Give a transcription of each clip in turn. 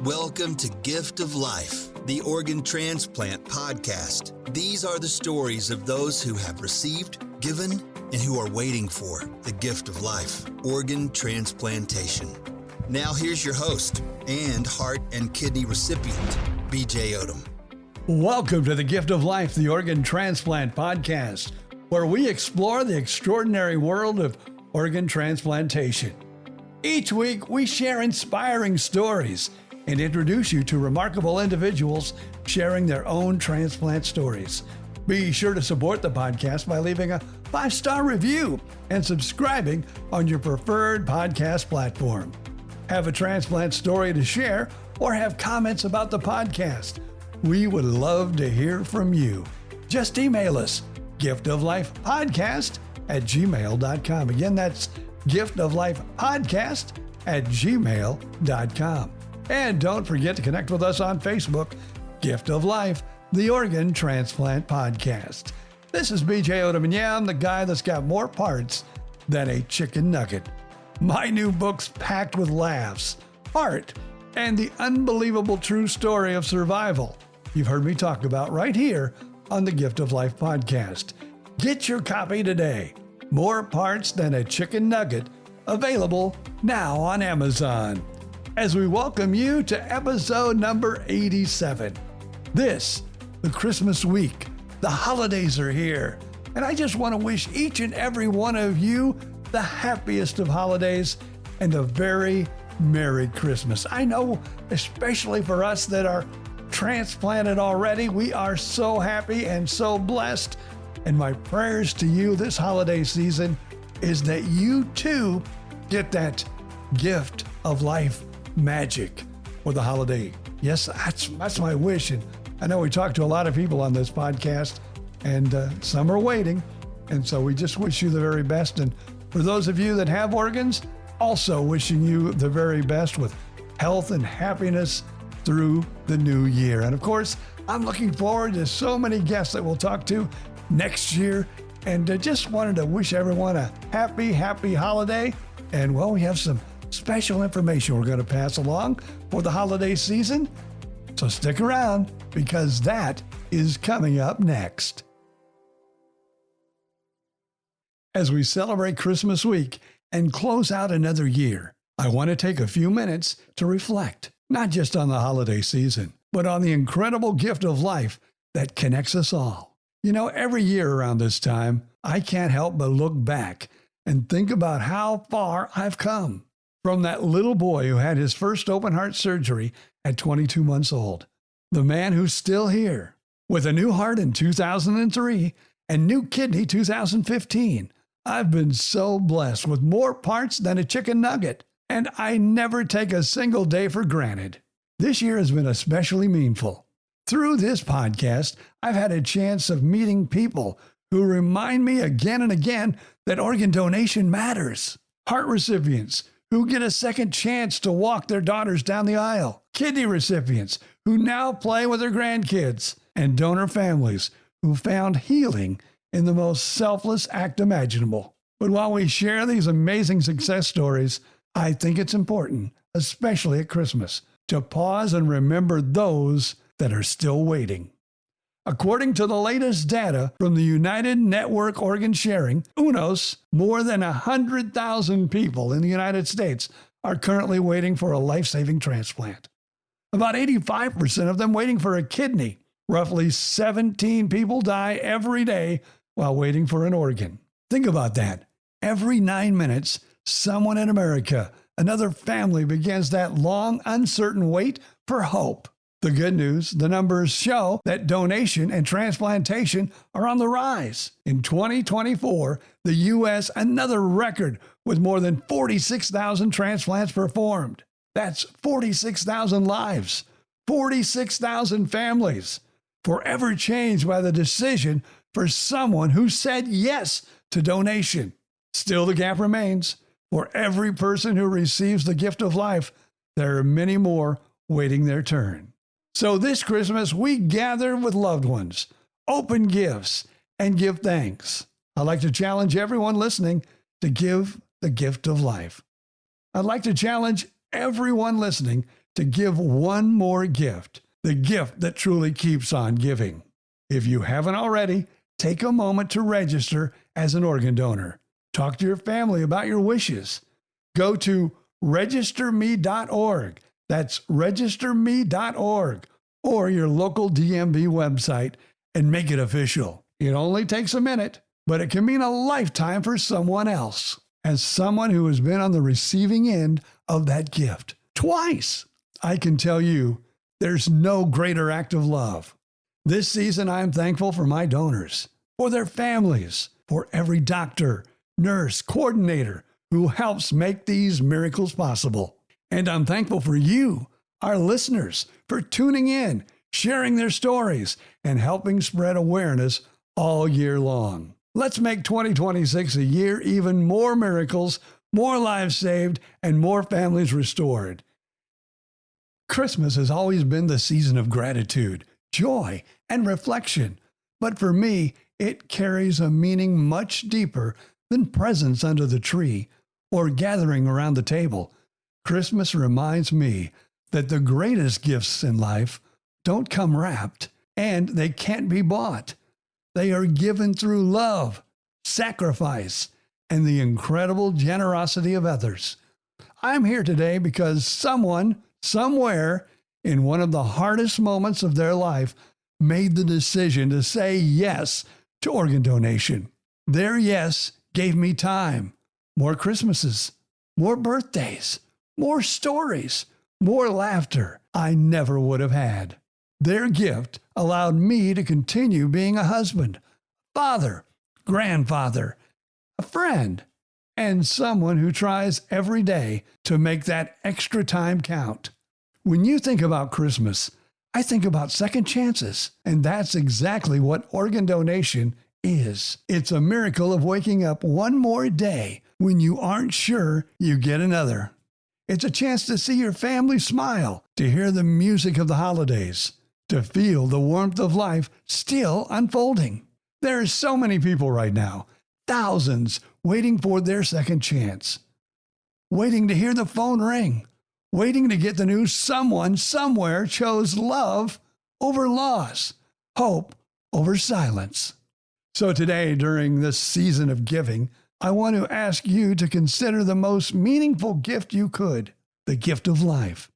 Welcome to Gift of Life, the Organ Transplant podcast. These are the stories of those who have received, given, and who are waiting for the gift of life, organ transplantation. Now here's your host and heart and kidney recipient, B.J. Odom. Welcome to the Gift of Life, the Organ Transplant podcast, where we explore the extraordinary world of organ transplantation. Each week, we share inspiring stories and introduce you to remarkable individuals sharing their own transplant stories. Be sure to support the podcast by leaving a 5-star review and subscribing on your preferred podcast platform. Have a transplant story to share or have comments about the podcast? We would love to hear from you. Just email us, giftoflifepodcast@gmail.com. Again, that's giftoflifepodcast@gmail.com. And don't forget to connect with us on Facebook, Gift of Life, the Organ Transplant Podcast. This is B.J. Odom, and yeah, I'm the guy that's got more parts than a chicken nugget. My new book's packed with laughs, heart, and the unbelievable true story of survival you've heard me talk about right here on the Gift of Life podcast. Get your copy today. More parts than a chicken nugget, available now on Amazon. As we welcome you to episode number 87. This, the Christmas week, the holidays are here, and I just want to wish each and every one of you the happiest of holidays and a very Merry Christmas. I know, especially for us that are transplanted already, we are so happy and so blessed. And my prayers to you this holiday season is that you too get that gift of life magic for the holiday. Yes, that's my wish. And I know we talked to a lot of people on this podcast, and some are waiting. And so we just wish you the very best. And for those of you that have organs, also wishing you the very best with health and happiness through the new year. And of course, I'm looking forward to so many guests that we'll talk to next year. And just wanted to wish everyone a happy holiday. And well, we have some special information we're going to pass along for the holiday season. So stick around, because that is coming up next. As we celebrate Christmas week and close out another year, I want to take a few minutes to reflect, not just on the holiday season, but on the incredible gift of life that connects us all. You know, every year around this time, I can't help but look back and think about how far I've come. From that little boy who had his first open heart surgery at 22 months old, the man who's still here with a new heart in 2003 and new kidney 2015. I've been so blessed with more parts than a chicken nugget, and I never take a single day for granted. This year has been especially meaningful. Through this podcast, I've had a chance of meeting people who remind me again and again that organ donation matters. Heart recipients who get a second chance to walk their daughters down the aisle. Kidney recipients who now play with their grandkids. And donor families who found healing in the most selfless act imaginable. But while we share these amazing success stories, I think it's important, especially at Christmas, to pause and remember those that are still waiting. According to the latest data from the United Network Organ Sharing, UNOS, more than 100,000 people in the United States are currently waiting for a life-saving transplant. About 85% of them waiting for a kidney. Roughly 17 people die every day while waiting for an organ. Think about that. Every 9 minutes, someone in America, another family begins that long, uncertain wait for hope. The good news, the numbers show that donation and transplantation are on the rise. In 2024, the U.S., another record with more than 46,000 transplants performed. That's 46,000 lives, 46,000 families, forever changed by the decision for someone who said yes to donation. Still, the gap remains. For every person who receives the gift of life, there are many more waiting their turn. So this Christmas, we gather with loved ones, open gifts, and give thanks. I'd like to challenge everyone listening to give the gift of life. I'd like to challenge everyone listening to give one more gift, the gift that truly keeps on giving. If you haven't already, take a moment to register as an organ donor. Talk to your family about your wishes. Go to registerme.org. That's registerme.org or your local DMV website and make it official. It only takes a minute, but it can mean a lifetime for someone else. As someone who has been on the receiving end of that gift twice, I can tell you there's no greater act of love. This season, I'm thankful for my donors, for their families, for every doctor, nurse, coordinator who helps make these miracles possible. And I'm thankful for you, our listeners, for tuning in, sharing their stories, and helping spread awareness all year long. Let's make 2026 a year even more miracles, more lives saved, and more families restored. Christmas has always been the season of gratitude, joy, and reflection. But for me, it carries a meaning much deeper than presents under the tree or gathering around the table. Christmas reminds me that the greatest gifts in life don't come wrapped, and they can't be bought. They are given through love, sacrifice, and the incredible generosity of others. I'm here today because someone, somewhere, in one of the hardest moments of their life, made the decision to say yes to organ donation. Their yes gave me time, more Christmases, more birthdays, more stories, more laughter I never would have had. Their gift allowed me to continue being a husband, father, grandfather, a friend, and someone who tries every day to make that extra time count. When you think about Christmas, I think about second chances, and that's exactly what organ donation is. It's a miracle of waking up one more day when you aren't sure you get another. It's a chance to see your family smile, to hear the music of the holidays, to feel the warmth of life still unfolding. There are so many people right now, thousands waiting for their second chance, waiting to hear the phone ring, waiting to get the news someone somewhere chose love over loss, hope over silence. So today, during this season of giving, I want to ask you to consider the most meaningful gift you could, the gift of life.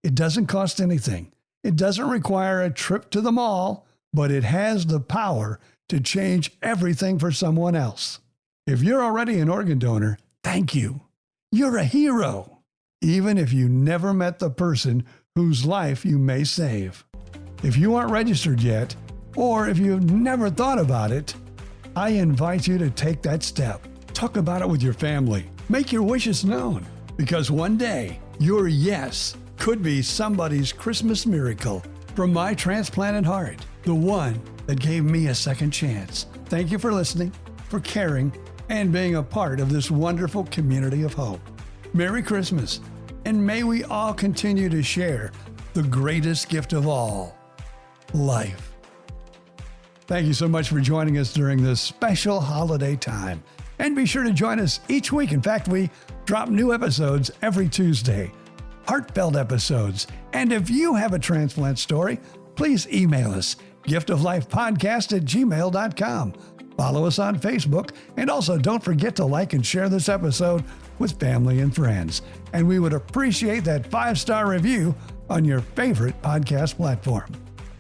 It doesn't cost anything. It doesn't require a trip to the mall, but it has the power to change everything for someone else. If you're already an organ donor, thank you. You're a hero, even if you never met the person whose life you may save. If you aren't registered yet, or if you've never thought about it, I invite you to take that step. Talk about it with your family. Make your wishes known, because one day, your yes could be somebody's Christmas miracle. From my transplanted heart, the one that gave me a second chance. Thank you for listening, for caring, and being a part of this wonderful community of hope. Merry Christmas, and may we all continue to share the greatest gift of all, life. Thank you so much for joining us during this special holiday time. And be sure to join us each week. In fact, we drop new episodes every Tuesday, heartfelt episodes. And if you have a transplant story, please email us, giftoflifepodcast@gmail.com. Follow us on Facebook, and also don't forget to like and share this episode with family and friends. And we would appreciate that 5-star review on your favorite podcast platform.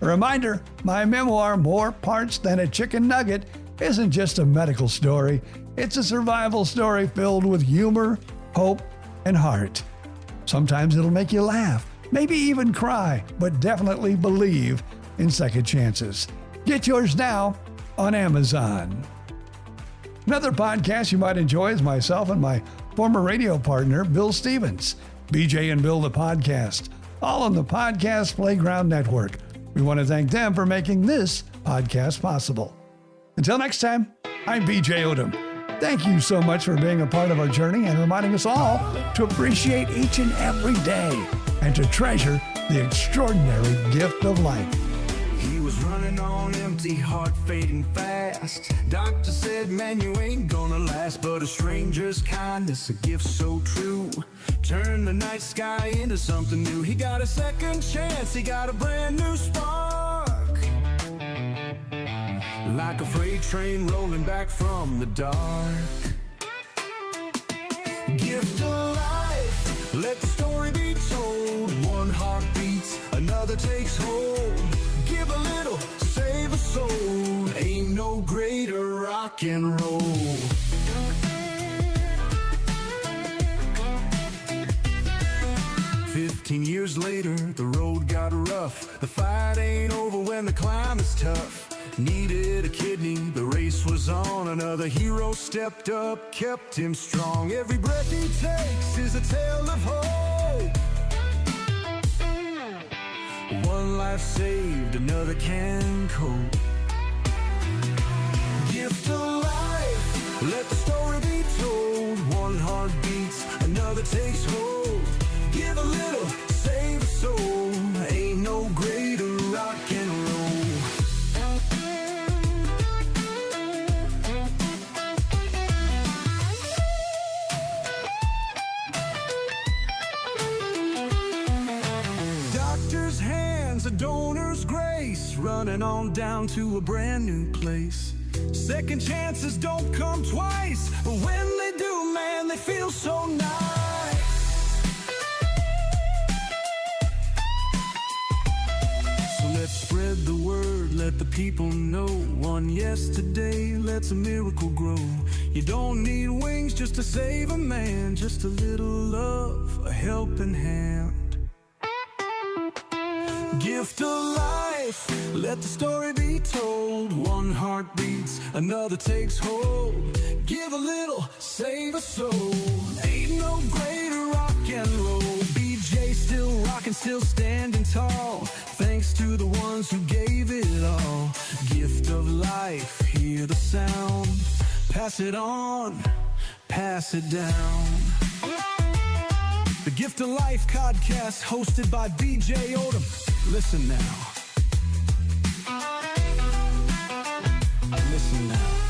A reminder, my memoir, More Parts Than a Chicken Nugget, isn't just a medical story. It's a survival story filled with humor, hope, and heart. Sometimes it'll make you laugh, maybe even cry, but definitely believe in second chances. Get yours now on Amazon. Another podcast you might enjoy is myself and my former radio partner, Bill Stevens. BJ and Bill, the podcast, all on the Podcast Playground Network. We want to thank them for making this podcast possible. Until next time, I'm BJ Odom. Thank you so much for being a part of our journey and reminding us all to appreciate each and every day and to treasure the extraordinary gift of life. He was running on empty, heart fading fast. Doctor said, man, you ain't gonna last. But a stranger's kindness, a gift so true, turned the night sky into something new. He got a second chance, he got a brand new spark. Like a freight train rolling back from the dark. Gift of life, let the story be told. One heart beats, another takes hold. Give a little, save a soul. Ain't no greater rock and roll. "15 years later, the road got rough. The fight ain't over when the climb is tough. Needed a kidney, the race was on. Another hero stepped up, kept him strong. Every breath he takes is a tale of hope. One life saved, another can cope. Gift of life, let the story be told. One heart beats, another takes hold. Give a little, save a soul. Ain't no greater rock and roll. Doctor's hands, a donor's grace, running on down to a brand new place. Second chances don't come twice, but when they do, man, they feel so nice. So let's spread the word, let the people know. One yesterday lets a miracle grow. You don't need wings just to save a man, just a little love, a helping hand. Gift of life, let the story be told. One heart beats, another takes hold. Give a little, save a soul. Ain't no greater rock and roll. BJ still rocking, still standing tall, thanks to the ones who gave it all. Gift of life, hear the sound. Pass it on, pass it down. The Gift of Life podcast, hosted by BJ Odom. Listen now. Listen now.